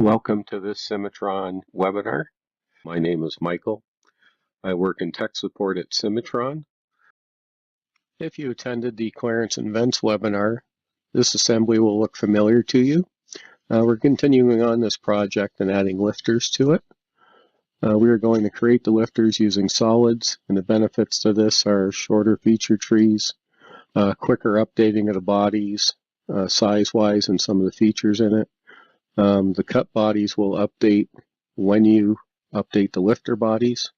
Welcome to this Cimatron webinar. My name is Michael. I work in tech support at Cimatron. If you attended the Clearance and Vents webinar, this assembly will look familiar to you. We're continuing on this project and adding lifters to it. We are going to create the lifters using solids, and the benefits to this are shorter feature trees, quicker updating of the bodies, size-wise and some of the features in it. The cut bodies will update when you update the lifter bodies,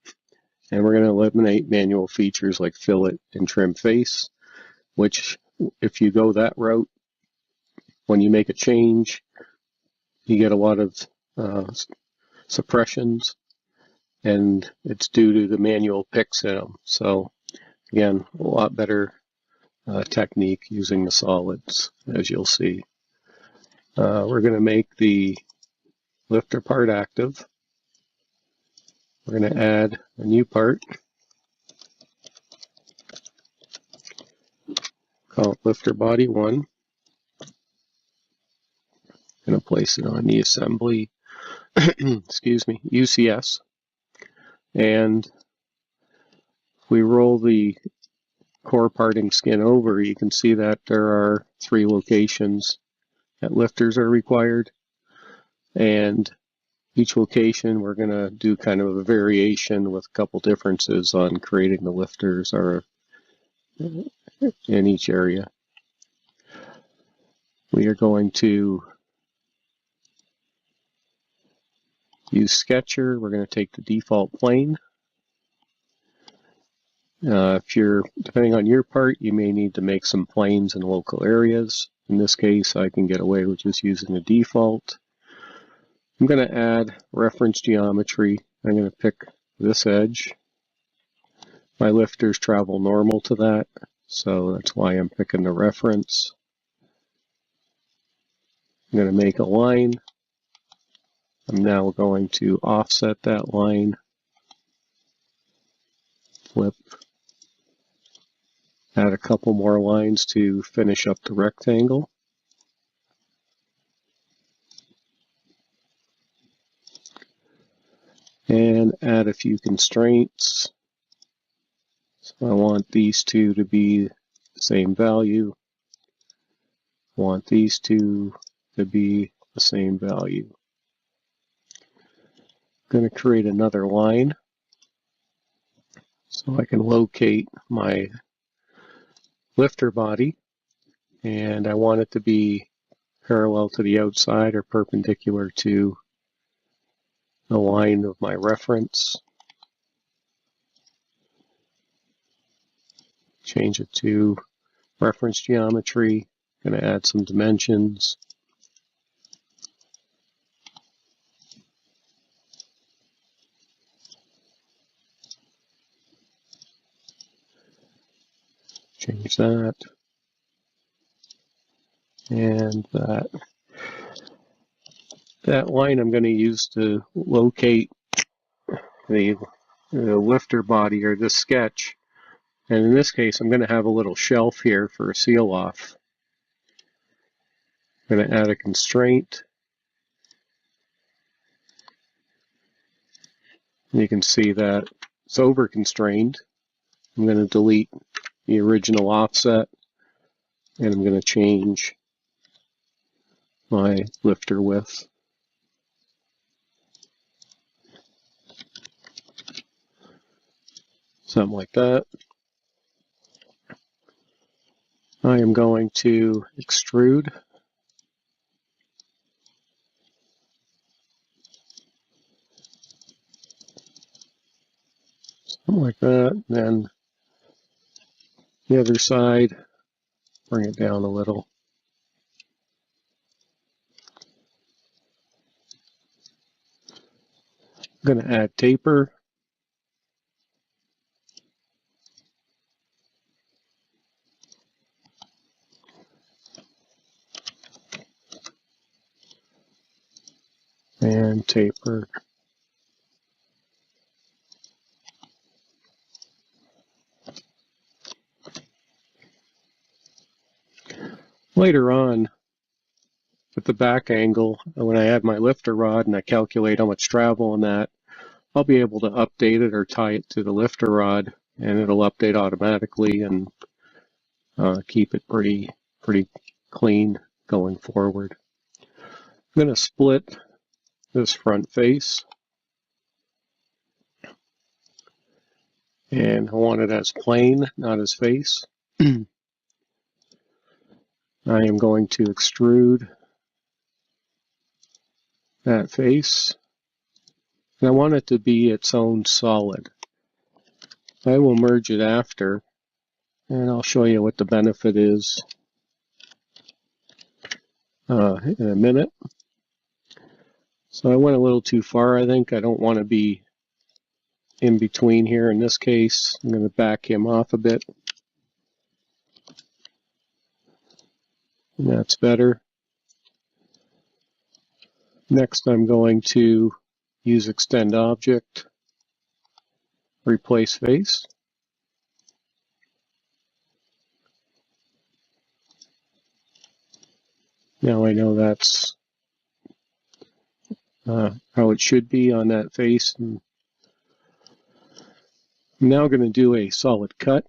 and we're going to eliminate manual features like fillet and trim face, which if you go that route, when you make a change, you get a lot of suppressions, and it's due to the manual picks in them. So again, a lot better technique using the solids, as you'll see. We're going to make the lifter part active. We're going to add a new part, call it lifter body 1. Going to place it on the assembly, excuse me, UCS. And if we roll the core parting skin over, you can see that there are 3 locations that lifters are required. And each location we're going to do kind of a variation with a couple differences on creating the lifters or in each area. We are going to use Sketcher. We're going to take the default plane. If you're, depending on your part, you may need to make some planes in local areas. In this case, I can get away with just using the default. I'm going to add reference geometry. I'm going to pick this edge. My lifters travel normal to that, so that's why I'm picking the reference. I'm going to make a line. I'm now going to offset that line, flip, add a couple more lines to finish up the rectangle. And add a few constraints. So I want these two to be the same value. I want these two to be the same value. I'm going to create another line so I can locate my lifter body, and I want it to be parallel to the outside or perpendicular to the line of my reference. Change it to reference geometry. Going to add some dimensions. Change that. And that line I'm going to use to locate the lifter body or this sketch. And in this case, I'm going to have a little shelf here for a seal off. I'm going to add a constraint. You can see that it's over constrained. I'm going to delete the original offset, and I'm going to change my lifter width. Something like that. I am going to extrude. Something like that. Then the other side, bring it down a little. I'm going to add taper. And taper. Later on, at the back angle, when I add my lifter rod and I calculate how much travel on that, I'll be able to update it or tie it to the lifter rod, and it'll update automatically and keep it pretty clean going forward. I'm going to split this front face, and I want it as plain, not as face. I am going to extrude that face, and I want it to be its own solid. I will merge it after, and I'll show you what the benefit is in a minute. So I went a little too far, I think. I don't want to be in between here. In this case, I'm going to back him off a bit. And that's better. Next, I'm going to use Extend Object, Replace Face. Now I know that's how it should be on that face. And I'm now going to do a solid cut,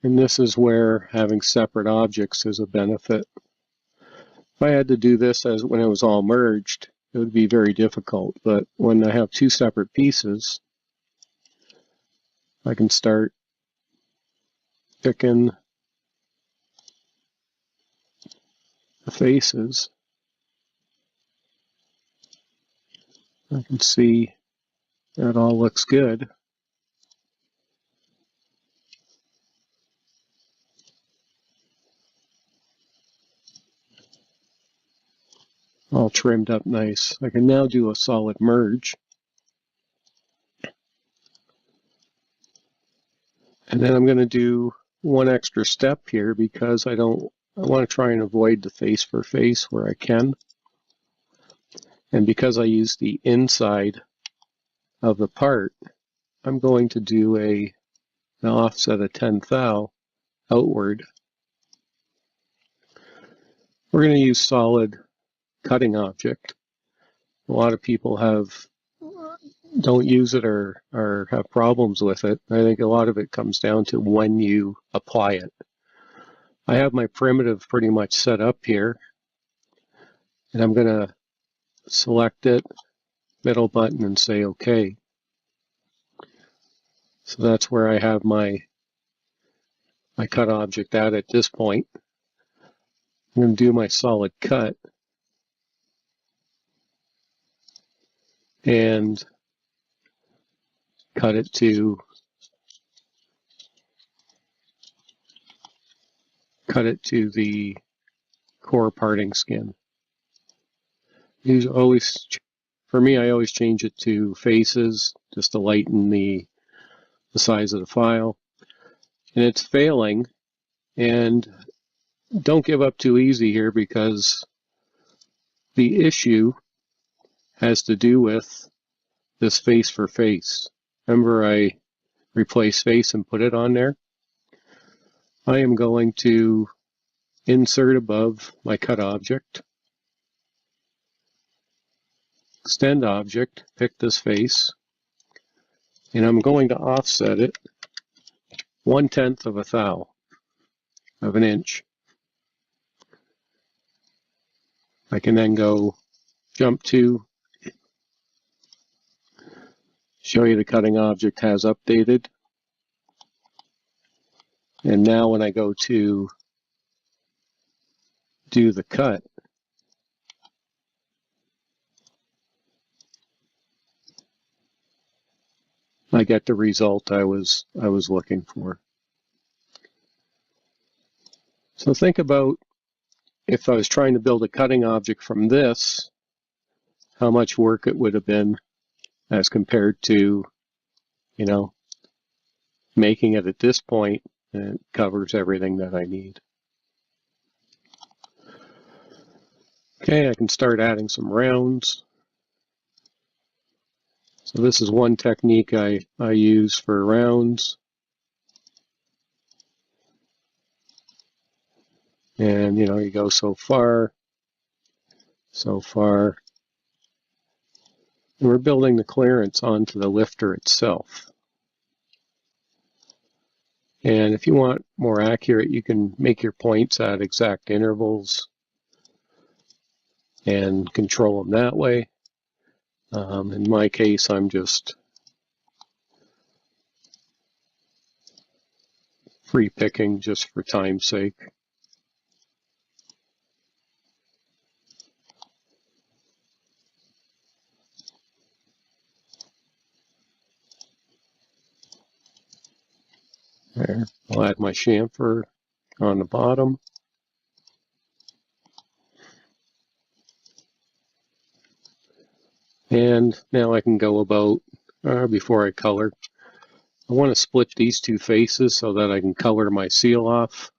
and this is where having separate objects is a benefit. If I had to do this as when it was all merged, it would be very difficult, but when I have two separate pieces, I can start picking the faces. I can see that all looks good. All trimmed up nice. I can now do a solid merge. And then I'm going to do one extra step here because I want to try and avoid the face for face where I can. And because I use the inside of the part, I'm going to do an offset of 10 thou outward. We're going to use solid cutting object. A lot of people don't use it or have problems with it. I think a lot of it comes down to when you apply it. I have my primitive pretty much set up here, and I'm going to select it, middle button, and say OK. So that's where I have my cut object at this point. I'm going to do my solid cut and cut it to the core parting skin. For me, I always change it to faces just to lighten the size of the file. And it's failing, and don't give up too easy here because the issue has to do with this face for face. Remember, I replaced face and put it on there? I am going to insert above my cut object, extend object, pick this face, and I'm going to offset it 1/10 of a thou of an inch. I can then go jump to, show you the cutting object has updated. And now when I go to do the cut, I get the result I was looking for. So think about if I was trying to build a cutting object from this, how much work it would have been as compared to, making it at this point, and it covers everything that I need. Okay, I can start adding some rounds. So this is one technique I use for rounds. And you go so far. so far. And we're building the clearance onto the lifter itself. And if you want more accurate, you can make your points at exact intervals and control them that way. In my case, I'm just free picking just for time's sake. There, I'll add my chamfer on the bottom. And now I can go about, before I color, I want to split these two faces so that I can color my seal off.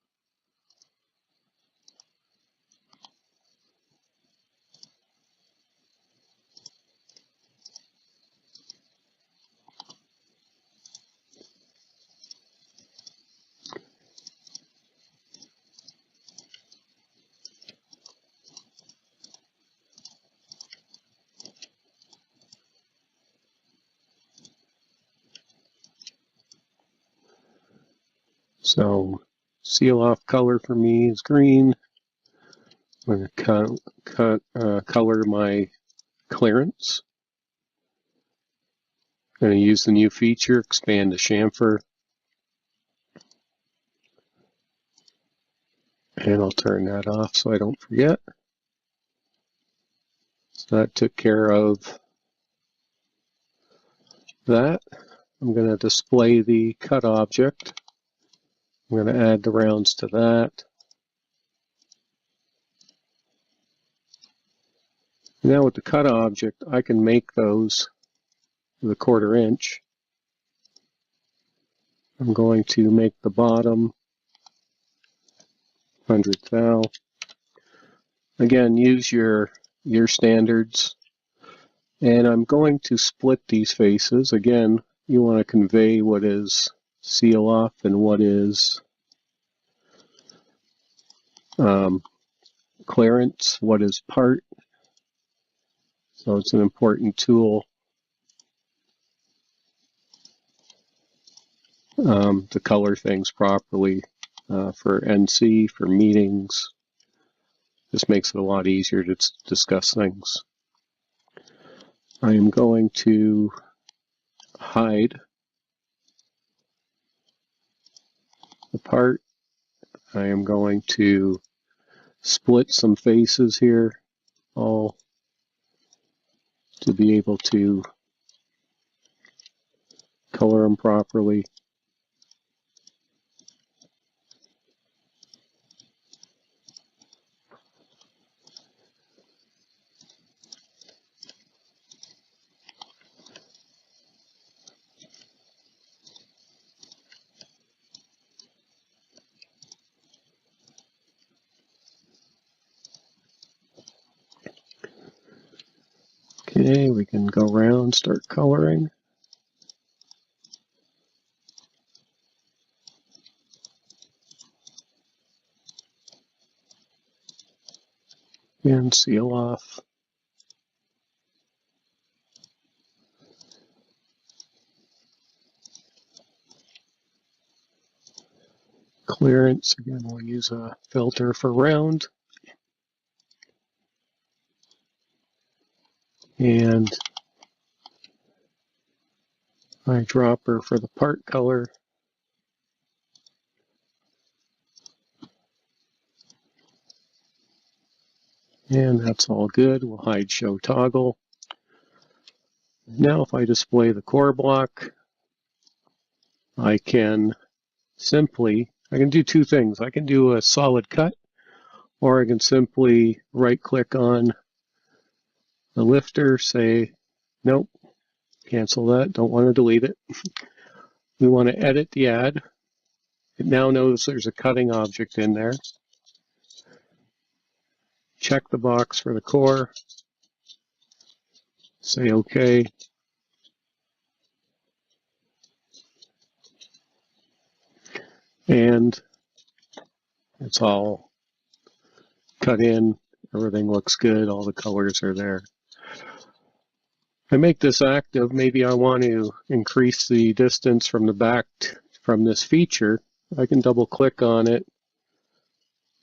So seal off color for me is green. I'm going to color my clearance. I'm going to use the new feature, expand the chamfer. And I'll turn that off so I don't forget. So that took care of that. I'm going to display the cut object. I'm going to add the rounds to that. Now with the cut object, I can make those the 1/4 inch. I'm going to make the bottom 100th thou. Again, use your standards. And I'm going to split these faces. Again, you want to convey what is seal off and what is clearance, what is part. So it's an important tool to color things properly for NC, for meetings. This makes it a lot easier to discuss things. I am going to hide the part. I am going to split some faces here, all to be able to color them properly. Okay, we can go around, start coloring. And seal off. Clearance, again, we'll use a filter for round. And eyedropper for the part color. And that's all good. We'll hide show toggle. Now if I display the core block, I can do two things. I can do a solid cut, or I can simply right click on the lifter, say, nope, cancel that, don't want to delete it. We want to edit the ad. It now knows there's a cutting object in there. Check the box for the core, say OK. And it's all cut in Everything looks good. All the colors are there. If I make this active, maybe I want to increase the distance from the back from this feature. I can double click on it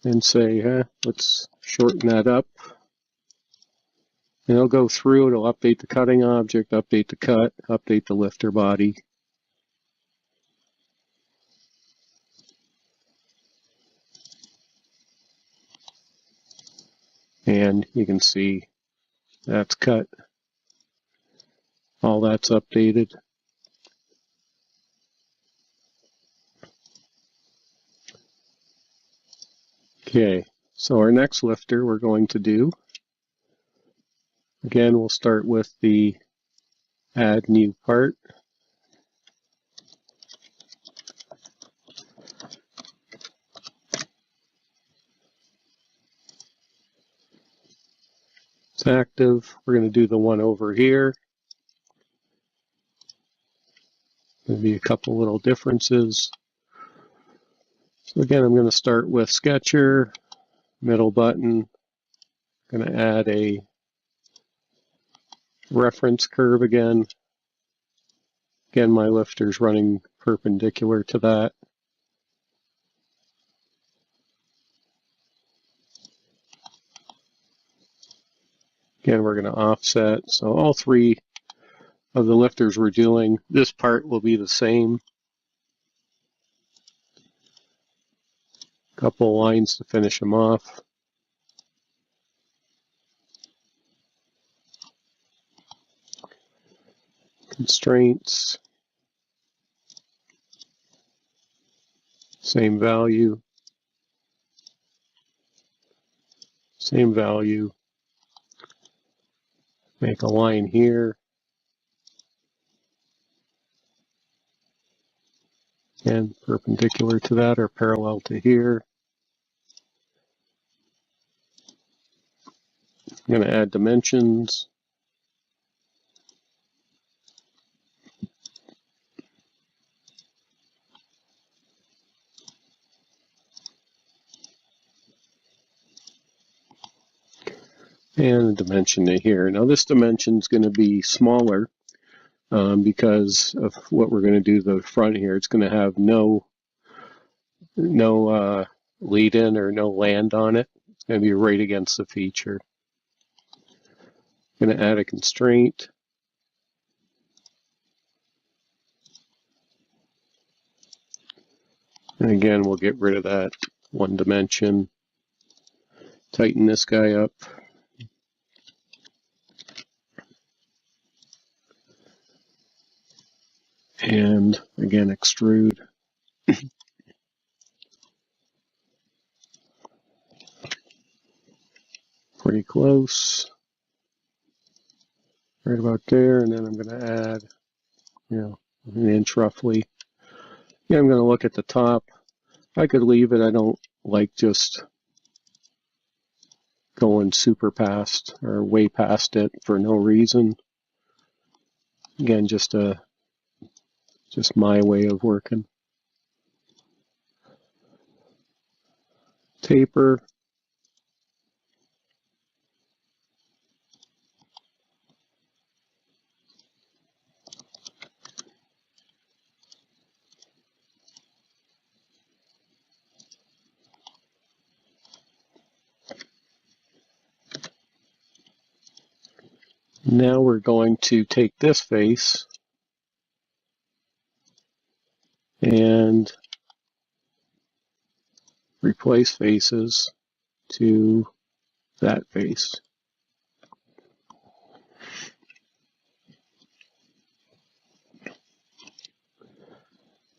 and say, let's shorten that up. And it'll go through, it'll update the cutting object, update the cut, update the lifter body. And you can see that's cut. All that's updated. Okay, so our next lifter we're going to do, again, we'll start with the add new part. It's active. We're going to do the one over here. There'll be a couple little differences. So again, I'm going to start with Sketcher, middle button. I'm going to add a reference curve again. Again, my lifter's running perpendicular to that. Again, we're going to offset. So all three of the lifters we're doing, this part will be the same. Couple lines to finish them off. Constraints. Same value. Same value. Make a line here. And perpendicular to that or parallel to here. I'm going to add dimensions. And a dimension to here. Now this dimension is going to be smaller because of what we're going to do to the front here. It's going to have no lead in or no land on it. It's going to be right against the feature. I'm going to add a constraint. And again, we'll get rid of that one dimension. Tighten this guy up. And again, extrude. Pretty close. Right about there. And then I'm going to add, an inch roughly. Yeah, I'm going to look at the top. I could leave it. I don't like just going super past or way past it for no reason. Again, just my way of working. Taper. Now we're going to take this face and replace faces to that face.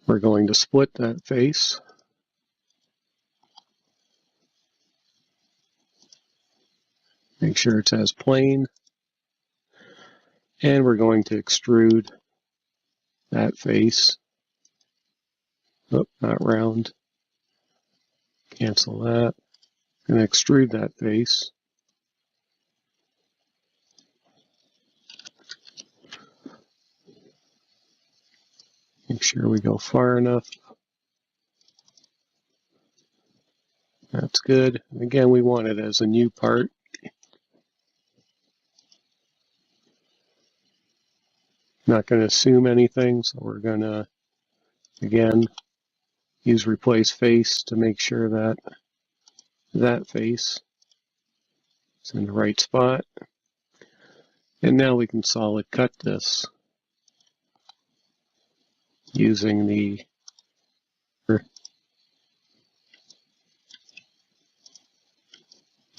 We're going to split that face. Make sure it's as plane. And we're going to extrude that face. Oh, not round. Cancel that. And extrude that face. Make sure we go far enough. That's good. Again, we want it as a new part. Not going to assume anything, so we're going to, again, use replace face to make sure that that face is in the right spot. And now we can solid cut this using the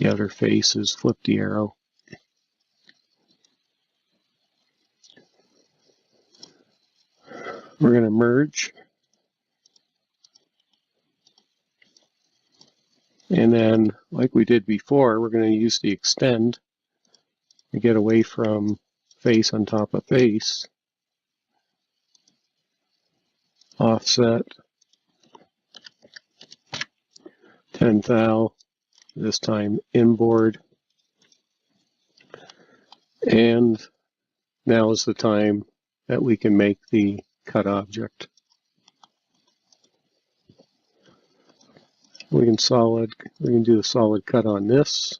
other face is flip the arrow. We're going to merge. And then, like we did before, we're going to use the extend to get away from face on top of face. Offset 10 thou, this time inboard. And now is the time that we can make the cut object. We can do a solid cut on this.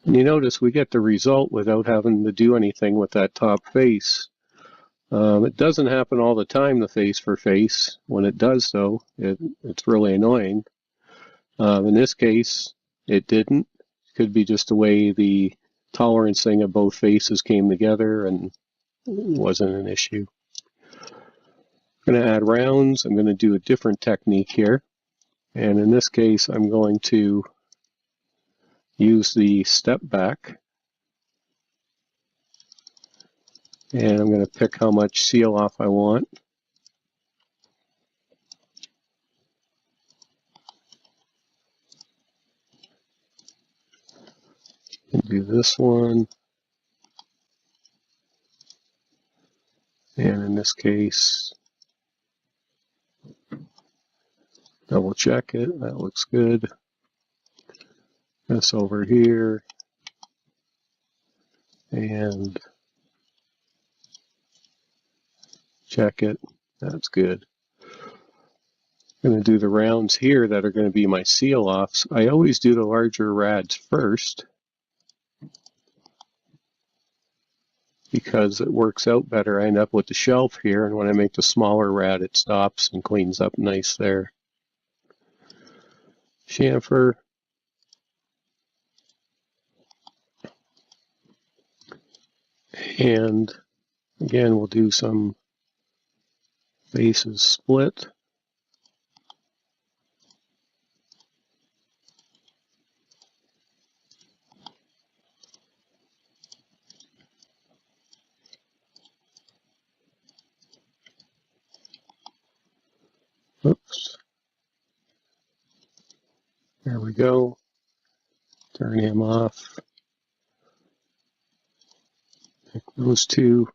And you notice we get the result without having to do anything with that top face. It doesn't happen all the time, the face for face. When it does, though, it's really annoying. In this case, it didn't. Could be just the way the tolerancing of both faces came together and wasn't an issue. I'm going to add rounds. I'm going to do a different technique here. And in this case, I'm going to use the step back. And I'm going to pick how much seal off I want. And do this one. And in this case, double check it. That looks good. This over here. And check it. That's good. I'm going to do the rounds here that are going to be my seal offs. I always do the larger rads first because it works out better. I end up with the shelf here, and when I make the smaller rad, it stops and cleans up nice there. Chamfer. And again, we'll do some faces split. Oops. There we go. Turn him off. Pick those two.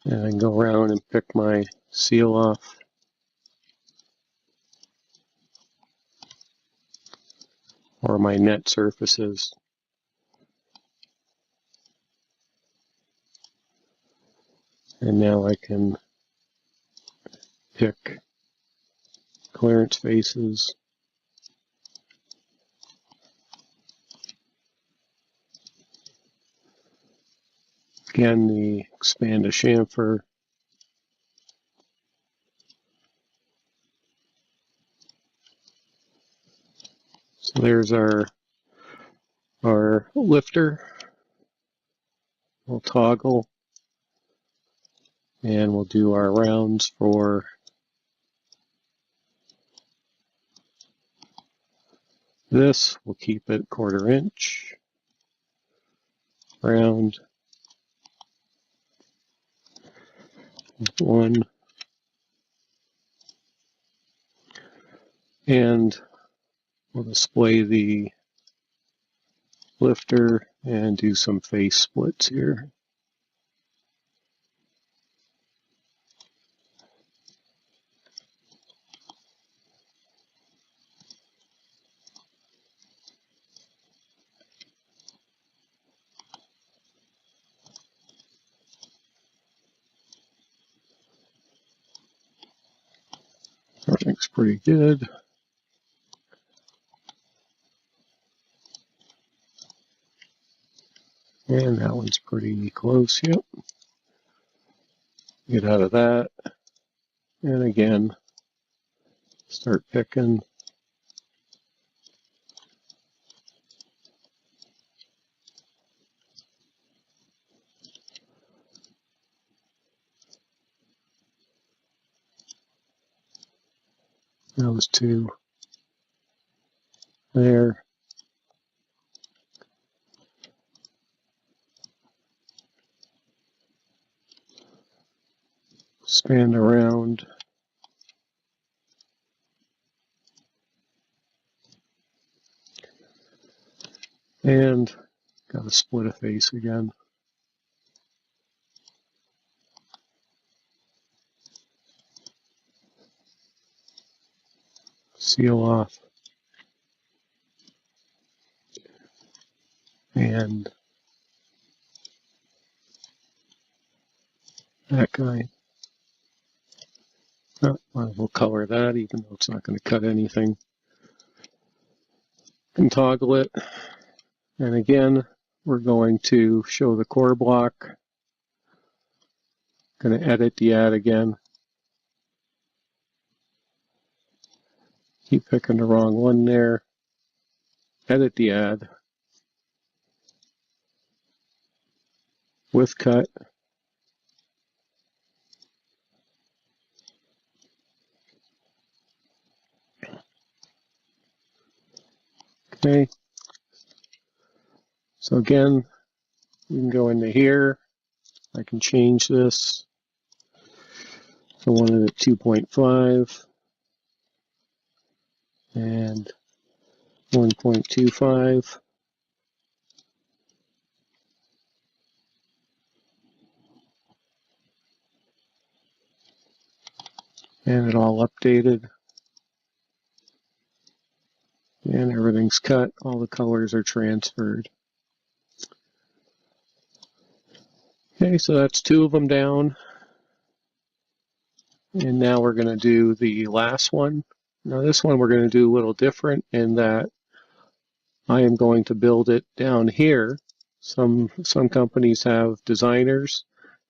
And then go around and pick my seal off. Or my net surfaces. And now I can pick clearance faces. Again, the expand a chamfer. So there's our lifter. We'll toggle. And we'll do our rounds for this. We'll keep it 1/4 inch. Round. 1. And we'll display the lifter and do some face splits here. That looks pretty good. And that one's pretty close, yep. Get out of that. And again, start picking. Those two there. Expand around. And got to split a face again. Seal off. And that guy. Oh, we'll color that even though it's not going to cut anything. And toggle it. And again, we're going to show the core block. Going to edit the ad again. Keep picking the wrong one there. Edit the ad. With cut. Okay. So again, we can go into here. I can change this. So I wanted it 2.5 and 1.25. And it all updated. And everything's cut. All the colors are transferred. Okay, so that's two of them down. And now we're going to do the last one. Now this one we're going to do a little different in that I am going to build it down here. Some companies have designers,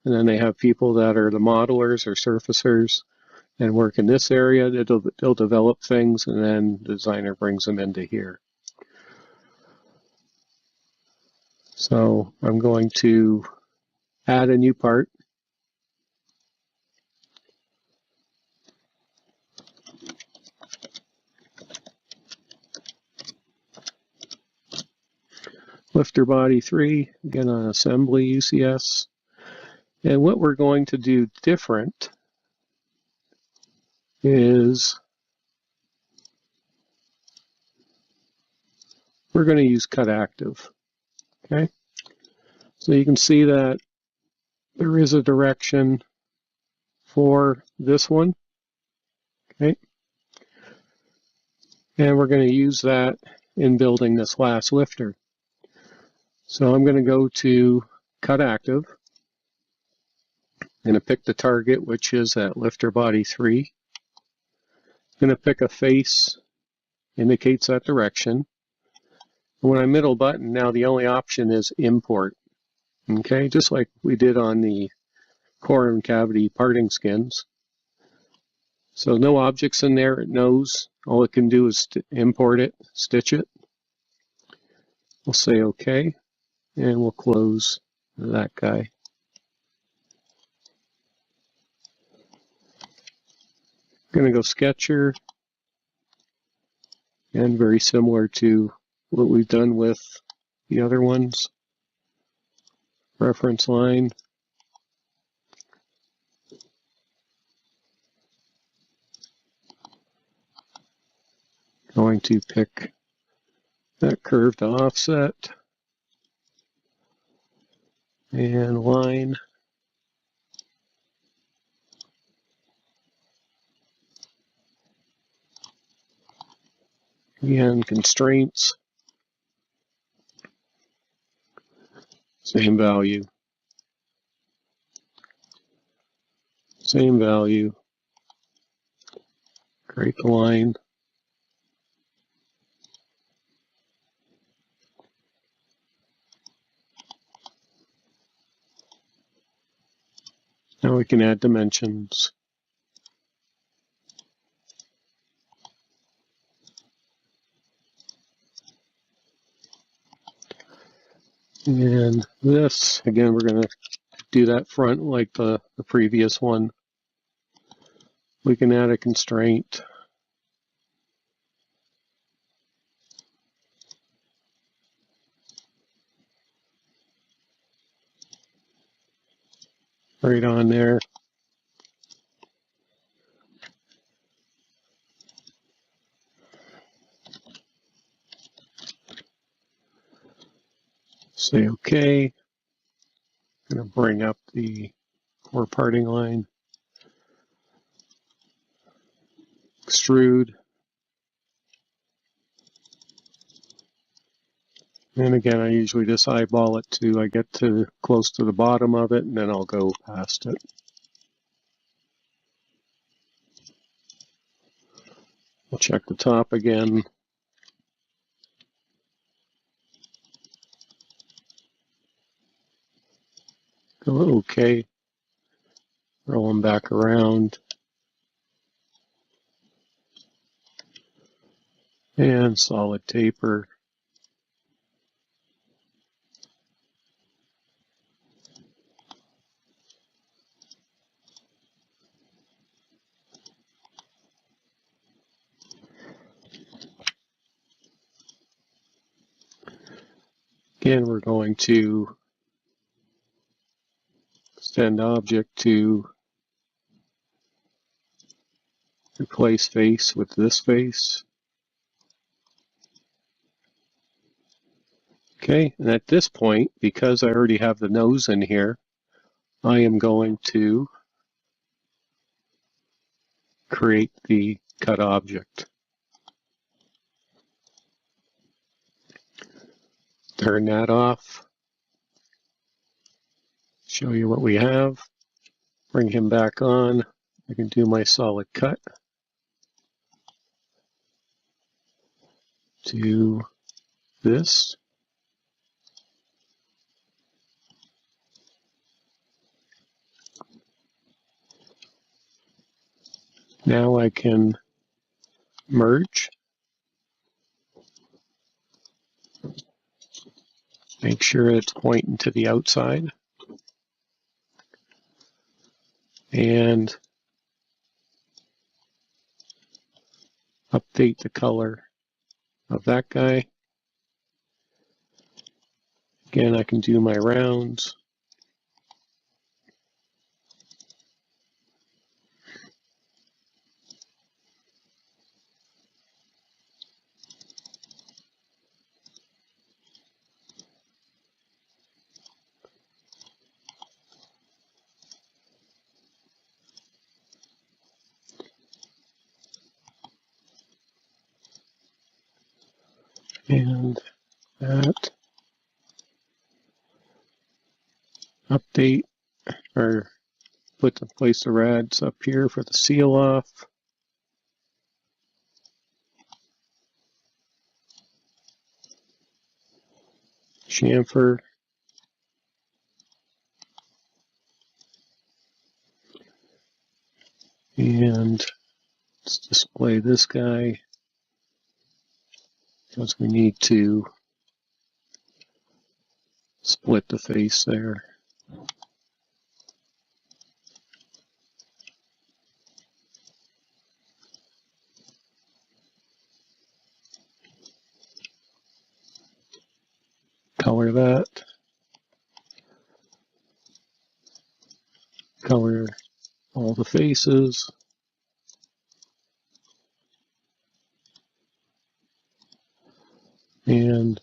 and then they have people that are the modelers or surfacers and work in this area. They'll develop things, and then the designer brings them into here. So I'm going to add a new part. Lifter body 3, again on assembly UCS. And what we're going to do different is we're going to use cut active. Okay, so you can see that there is a direction for this one. Okay, and we're going to use that in building this last lifter. So I'm going to go to cut active. I'm going to pick the target, which is at lifter body 3. I'm going to pick a face, indicates that direction. When I middle button, now the only option is import. Okay, just like we did on the core and cavity parting skins. So no objects in there, it knows. All it can do is import it, stitch it. We'll say OK, and we'll close that guy. I'm going to go Sketcher, and very similar to what we've done with the other ones. Reference line. Going to pick that curve to offset. And line. Again, constraints. Same value. Same value. Create the line. Now we can add dimensions. And this, again, we're going to do that front like the previous one. We can add a constraint. Right on there. Say OK. I'm going to bring up the core parting line. Extrude. And again, I usually just eyeball it till I get to close to the bottom of it, and then I'll go past it. We'll check the top again. Go OK. Roll them back around. And solid taper. Again, we're going to extend object to replace face with this face. Okay, and at this point, because I already have the nose in here, I am going to create the cut object. Turn that off. Show you what we have. Bring him back on. I can do my solid cut. Do this. Now I can merge. Make sure it's pointing to the outside. And update the color of that guy. Again, I can do my rounds. And that. Update, or place the rads up here for the seal off. Chamfer. And let's display this guy because we need to split the face there. Color that. Color all the faces. And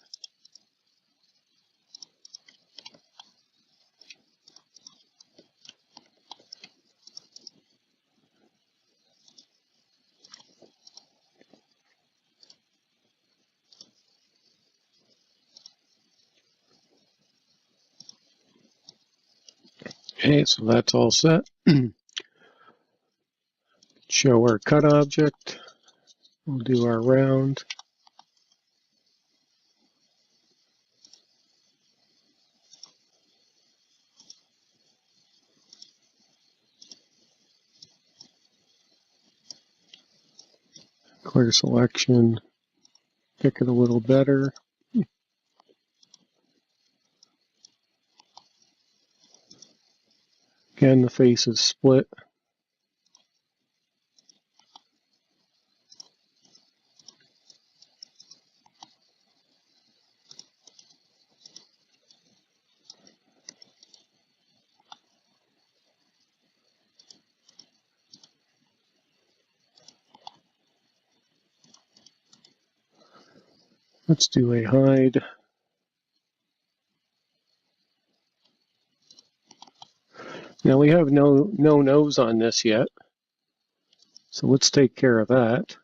okay, so that's all set. Show our cut object. We'll do our round. clear selection, pick it a little better. Again, the face is split. Let's do a hide. Now we have no nose on this yet, so let's take care of that.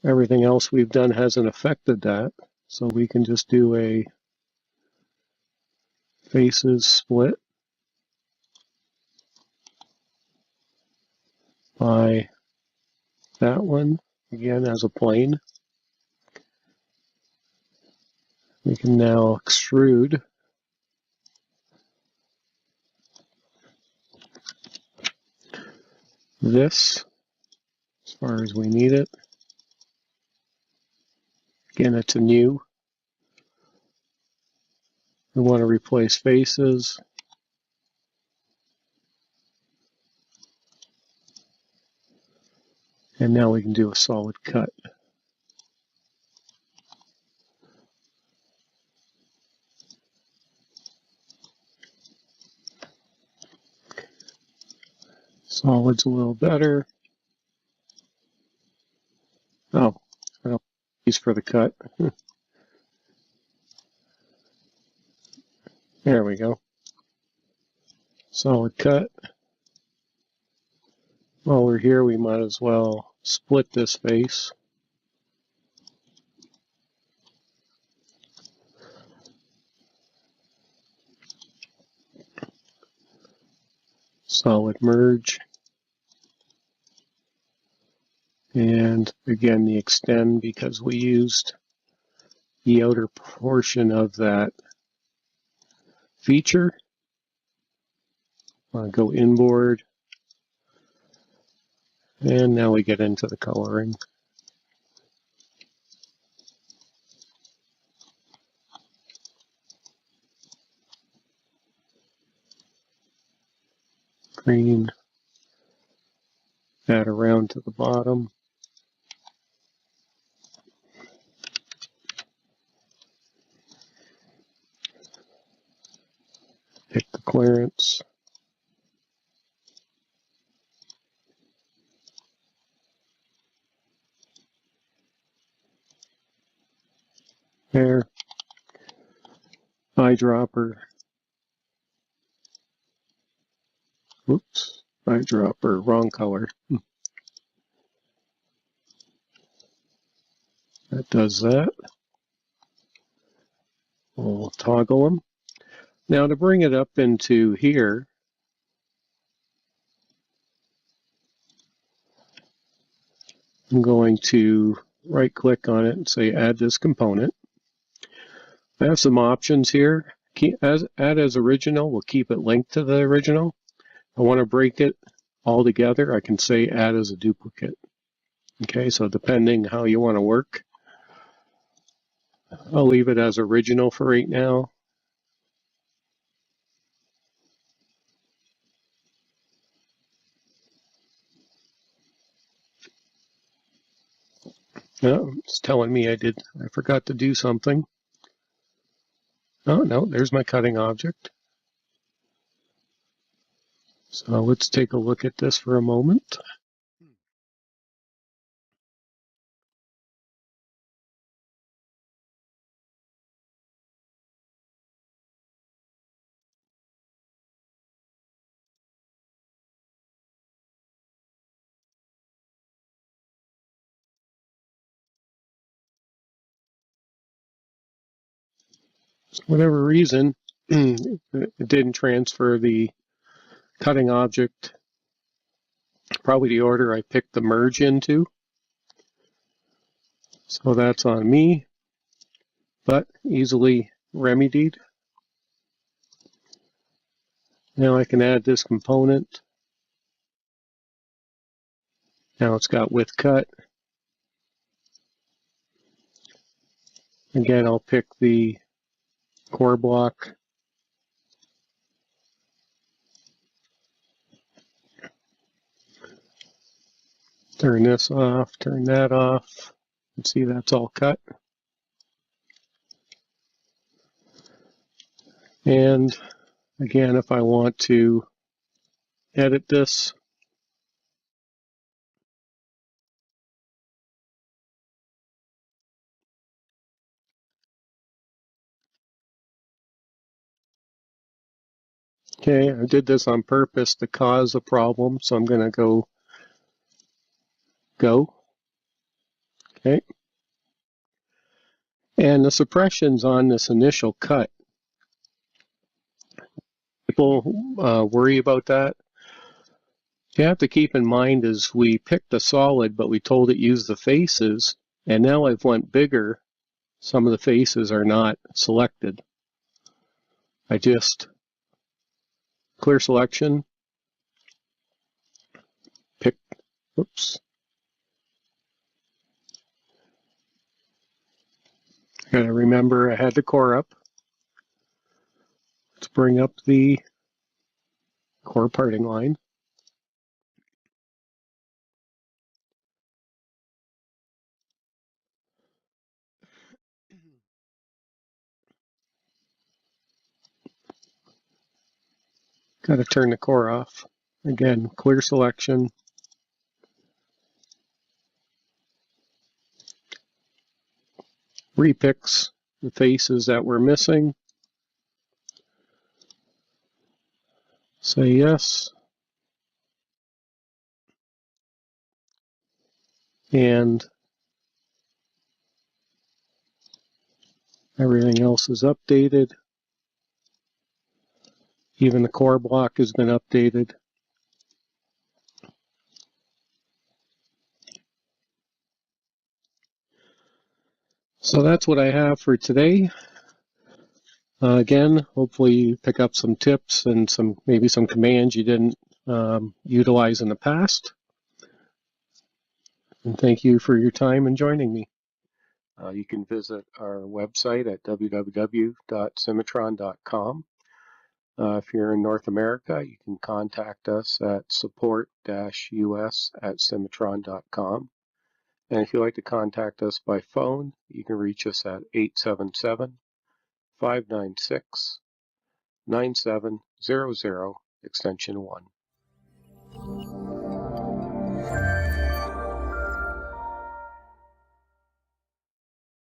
Everything else we've done hasn't affected that, so we can just do a faces split by that one, again as a plane. We can now extrude this as far as we need it. Again, it's a new. We want to replace faces. And now we can do a solid cut. Solid's a little better. Oh, I don't use for the cut. There we go. Solid cut. While we're here, we might as well split this face. Solid merge. And again, the extend, because we used the outer portion of that feature. Go inboard. And now we get into the coloring. Green. Add around to the bottom. Pick the clearance. There. Eyedropper. Whoops. Eyedropper. Wrong color. That does that. We'll toggle them. Now to bring it up into here, I'm going to right click on it and say add this component. I have some options here. Add as original, we'll keep it linked to the original. I want to break it all together, I can say add as a duplicate. Okay, so depending how you want to work, I'll leave it as original for right now. Oh, it's telling me I forgot to do something. Oh, no, there's my cutting object. So let's take a look at this for a moment. For whatever reason, it didn't transfer the cutting object, probably the order I picked the merge into. So that's on me, but easily remedied. Now I can add this component. Now it's got width cut. Again, I'll pick the core block. Turn this off, turn that off. You can see that's all cut. And again, if I want to edit this, okay, I did this on purpose to cause a problem, so I'm going to go. Okay. And the suppression's on this initial cut. People worry about that. You have to keep in mind is we picked a solid, but we told it use the faces, and now I've went bigger. Some of the faces are not selected. I just clear selection, pick, oops. Gotta remember I had the core up. Let's bring up the core parting line. Gotta turn the core off. Again, clear selection. Repicks the faces that we're missing. Say yes. And everything else is updated. Even the core block has been updated. So that's what I have for today. Again, hopefully you pick up some tips and maybe some commands you didn't utilize in the past. And thank you for your time and joining me. You can visit our website at www.cimatron.com. If you're in North America, you can contact us at support-us@cimatron.com. And if you'd like to contact us by phone, you can reach us at 877-596-9700, extension 1.